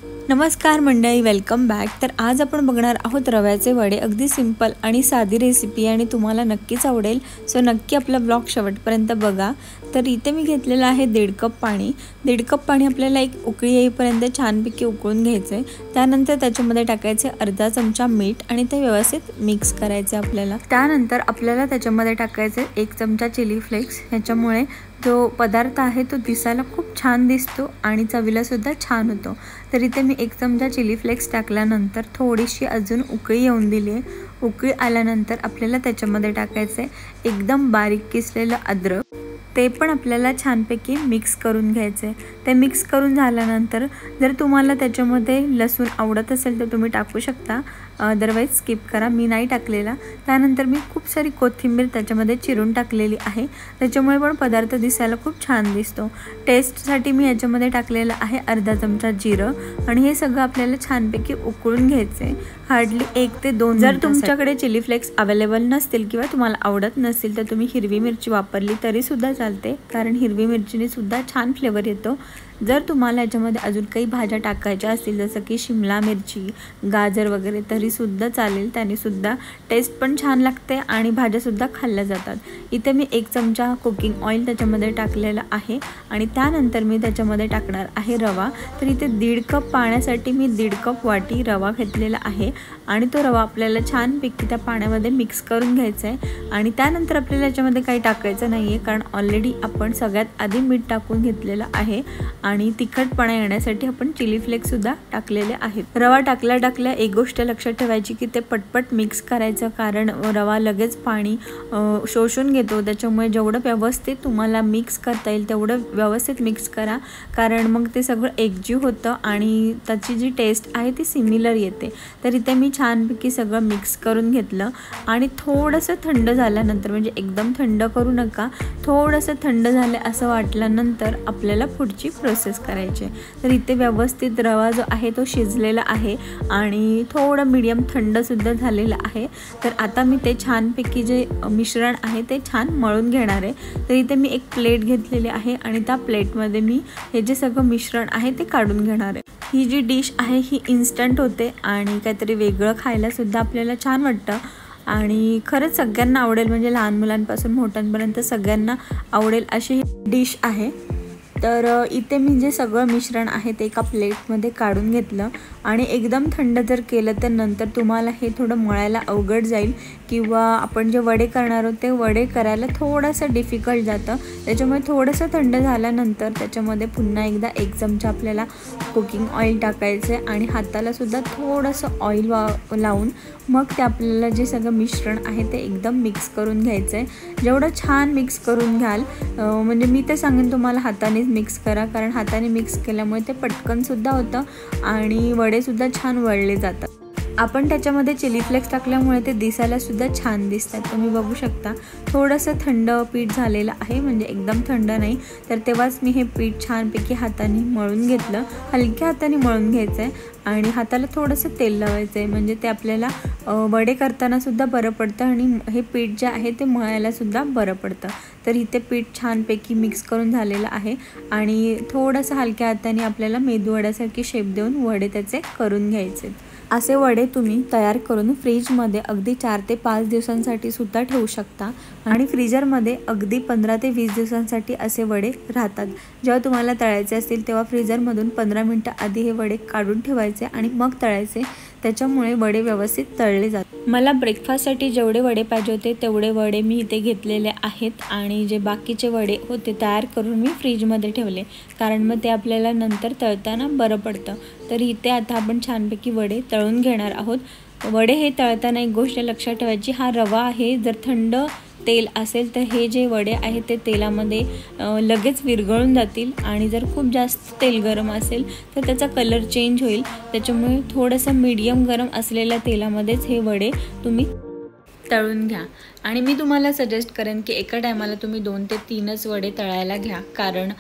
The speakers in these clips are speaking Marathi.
नमस्कार मंडळी, वेलकम बॅक। तर आज आपण बघणार आहोत रव्याचे वडे। अगदी सिंपल आणि साधी रेसिपी आणि तुम्हाला नक्कीच आवडेल। सो नक्की आपला ब्लॉग शेवटपर्यंत बघा। तर इथे मी घेतलेला आहे 1.5 कप पाणी। 1.5 कप पाणी आपल्याला एक उकळी येईपर्यंत छानपैकी उकळून घ्यायचे। त्यानंतर त्याच्यामध्ये टाकायचे अर्धा चमचा मीठ आणि ते व्यवस्थित मिक्स करायचे आपल्याला। त्यानंतर आपल्याला त्याच्यामध्ये टाकायचे 1 चमचा चिली फ्लेक्स। ह्याच्यामुळे जो पदार्थ आहे तो दिसायला खूप छान दिसतो आणि चवीला सुद्धा छान होतो। तर इथे मी 1 चमचा चिली फ्लेक्स टाकल्यानंतर थोडीशी अजून उकळी येऊन दिली आहे। उकळी आल्यानंतर आपल्याला त्याच्यामध्ये टाकायचे एकदम बारीक किसलेलं अद्रक। ते पण आपल्याला छानपैकी मिक्स करून घ्यायचे। ते मिक्स करून झाल्यानंतर जर तुम्हाला त्याच्यामध्ये लसूण आवडत असेल तर तुम्ही टाकू शकता, अदरवाइज स्किप करा, मी नाही टाकलेला। त्यानंतर मी खूप सारी कोथिंबीर त्याच्यामध्ये चिरून टाकलेली आहे, त्याच्यामुळे पण पदार्थ दिसायला खूप छान दिसतो। टेस्टसाठी मी याच्यामध्ये टाकलेलं आहे अर्धा चमचा जिरं आणि हे सगळं आपल्याला छानपैकी उकळून घ्यायचे हार्डली 1 ते 2 जर तुमच्याकडे चिली फ्लेक्स अवेलेबल नसतील किंवा तुम्हाला आवडत नसेल तर तुम्ही हिरवी मिरची वापरली तरी सुद्धा चालते, कारण हिरवी मिरचीने सुद्धा छान फ्लेवर येतो। जर तुम्हाला याच्यामध्ये अजून काही भाज्या टाकायच्या असतील जसं की शिमला मिरची, गाजर वगैरे तरी सुद्धा चालेल, त्याने सुद्धा टेस्ट पण छान लागते आणि भाज्या सुद्धा खाल्ल्या जातात। इथे मी 1 चमचा कुकिंग ऑइल त्याच्यामध्ये टाकलेला आहे आणि त्यानंतर मी त्याच्यामध्ये टाकणार आहे रवा। तर इथे 1.5 कप पाण्यासाठी मी 1.5 कप वाटी रवा घेतलेला आहे आणि तो रवा आपल्याला छानपैकी त्या पाण्यामध्ये मिक्स करून घ्यायचा आहे। आणि त्यानंतर आपल्याला याच्यामध्ये काही टाकायचं नाही आहे, कारण ऑलरेडी आपण सगळ्यात आधी मीठ टाकून घेतलेलं आहे आणि तिखटपणा येण्यासाठी आपण चिली फ्लेक्स सुद्धा टाकलेले आहेत। रवा टाकल्या एक गोष्ट लक्षात ठेवायची की ते पटपट मिक्स करायचं, कारण रवा लगेच पाणी शोषून घेतो। त्याच्यामुळे जेवढं व्यवस्थित तुम्हाला मिक्स करता येईल तेवढं व्यवस्थित मिक्स करा, कारण मग ते सगळं एकजीव होतं आणि त्याची जी टेस्ट आहे ती सिमिलर येते। तर इथे मी छानपैकी सगळं मिक्स करून घेतलं आणि थोडंसं थंड झाल्यानंतर, म्हणजे एकदम थंड करू नका, थोडंसं थंड झालं असं वाटल्यानंतर आपल्याला पुढची प्रोसेस करायची। तर इथे व्यवस्थित रवा जो आहे तो शिजलेला आहे आणि थोडं मीडियम थंड सुद्धा झालेलं आहे। तर आता मी ते छानपैकी जे मिश्रण आहे ते छान मळून घेणार आहे। तर इथे मी एक प्लेट घेतलेली आहे आणि त्या प्लेटमध्ये मी हे जे सगळं मिश्रण आहे ते काढून घेणार आहे। ही जी डिश आहे ही इन्स्टंट होते आणि काहीतरी वेगळं खायला सुद्धा आपल्याला छान वाटतं आणि खरंच सगळ्यांना आवडेल, म्हणजे लहान मुलांपासून मोठ्यांपर्यंत सगळ्यांना आवडेल अशी ही डिश आहे। तर इथे मी जे सगळं मिश्रण आहे ते एका प्लेटमध्ये काढून घेतलं आणि एकदम थंड जर केलं तर नंतर तुम्हाला हे थोडं मळायला अवघड जाईल किंवा आपण जे वडे करणार आहोत ते वडे करायला थोडंसं डिफिकल्ट जातं। त्याच्यामुळे थोडंसं थंड झाल्यानंतर त्याच्यामध्ये पुन्हा एकदा 1 चमचा आपल्याला कुकिंग ऑइल टाकायचं आहे आणि हाताला सुद्धा थोडंसं ऑइल लावून मग ते आपल्याला जे सगळं मिश्रण आहे ते एकदम मिक्स करून घ्यायचं आहे। जेवढं छान मिक्स करून घ्याल, म्हणजे मी ते सांगेन तुम्हाला हातानेच मिक्स करा, कारण हाताने मिक्स केल्यामुळे ते पटकन सुद्धा होतं आणि वडे सुद्धा छान वळले जातात। आपण त्याच्यामध्ये चिली फ्लेक्स टाकल्यामुळे ते दिसायला सुद्धा छान दिसतात। तुम्ही बघू शकता थोडंसं थंड पीठ झालेलं आहे, म्हणजे एकदम थंड नाही। तर तेव्हाच मी हे पीठ छानपैकी हाताने मळून घेतलं, हलक्या हाताने मळून घ्यायचं आहे आणि हाताला थोडंसं तेल लावायचं आहे, म्हणजे ते आपल्याला वडे करताना सुद्धा बरं पडतं आणि हे पीठ जे आहे ते मळायला सुद्धा बरं पडतं। तर इथे पीठ छानपैकी मिक्स करून झालेलं आहे आणि थोडंसं हलक्या हाताने आपल्याला मेदूवड्यासारखी शेप देऊन वडे त्याचे करून घ्यायचे। असे वडे तुम्ही तयार करून फ्रीजमध्ये अगदी 4 ते 5 दिवसांसाठी सुद्धा ठेवू शकता आणि फ्रीजरमध्ये अगदी 15 ते 20 दिवसांसाठी असे वडे राहतात। जेव्हा तुम्हाला तळायचे असतील तेव्हा फ्रीजरमधून 15 मिनिटं आधी हे वडे काढून ठेवायचे आणि मग तळायचे, त्याच्यामुळे वडे व्यवस्थित तळले जातात। मला ब्रेकफास्टसाठी जेवढे वडे पाहिजे होते तेवढे वडे मी इथे घेतलेले आहेत आणि जे बाकीचे वडे होते तयार करून मी फ्रीजमध्ये ठेवले, कारण मग ते आपल्याला नंतर तळताना बरं पडतं। तर इथे आता आपण छानपैकी वडे तळून घेणार आहोत। वडे हे तळताना एक गोष्ट लक्षात ठेवायची, हा रवा आहे, जर थंड तेल असेल तर हे जे वडे आहेत ते तेलामध्ये लगेच विरघळून जातील आणि जर खूप जास्त तेल गरम असेल तर त्याचा कलर चेंज होईल। त्याच्यामुळे थोडंसं मीडियम गरम असलेल्या तेलामध्येच हे वडे तुम्ही तळून घ्या। आणि मी तुम्हाला सजेस्ट करेन की एका टायमाला तुम्ही 2 ते 3च वडे तळायला घ्या, कारण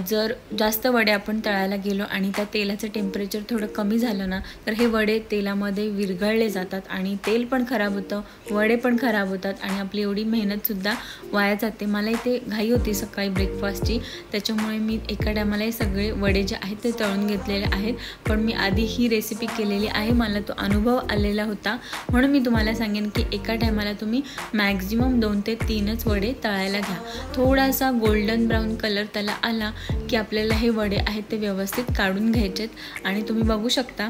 जर जास्त वडे आपण तळायला गेलो आणि त्या तेलाचं टेम्परेचर थोडं कमी झालं ना, तर हे वडे तेलामध्ये विरघळले जातात आणि तेल पण खराब होतं, वडे पण खराब होतात आणि आपली एवढी मेहनतसुद्धा वाया जाते. मला इथे घाई होती सकाळी ब्रेकफास्टची, त्याच्यामुळे मी एका टायमाला हे सगळे वडे जे आहेत ते तळून घेतलेले आहेत. पण मी आधी ही रेसिपी केलेली आहे, मला तो अनुभव आलेला होता, म्हणून मी तुम्हाला सांगेन की एका टायमाला तुम्ही मॅक्झिमम 2 ते 3च वडे तळायला घ्या. थोडासा गोल्डन ब्राऊन कलर त्याला आला की आपल्याला हे वडे आहेत ते व्यवस्थित काढून घ्यायचेत. आणि तुम्ही बघू शकता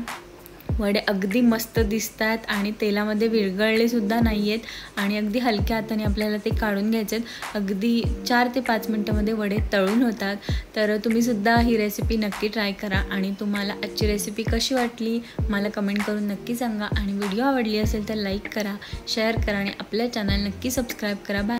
वडे अगदी मस्त दिसतात आणि तेलामध्ये विरघळले सुद्धा नाही आहेत आणि अगदी हलक्या हाताने आपल्याला ते काढून घ्यायचे आहेत. अगदी 4 ते 5 मिनटामध्ये वडे तळून होतात. तर तुम्हीसुद्धा ही रेसिपी नक्की ट्राय करा आणि तुम्हाला आजची रेसिपी कशी वाटली मला कमेंट करून नक्की सांगा. आणि व्हिडिओ आवडली असेल तर लाईक करा, शेअर करा आणि आपल्या चॅनल नक्की सबस्क्राईब करा. बाय.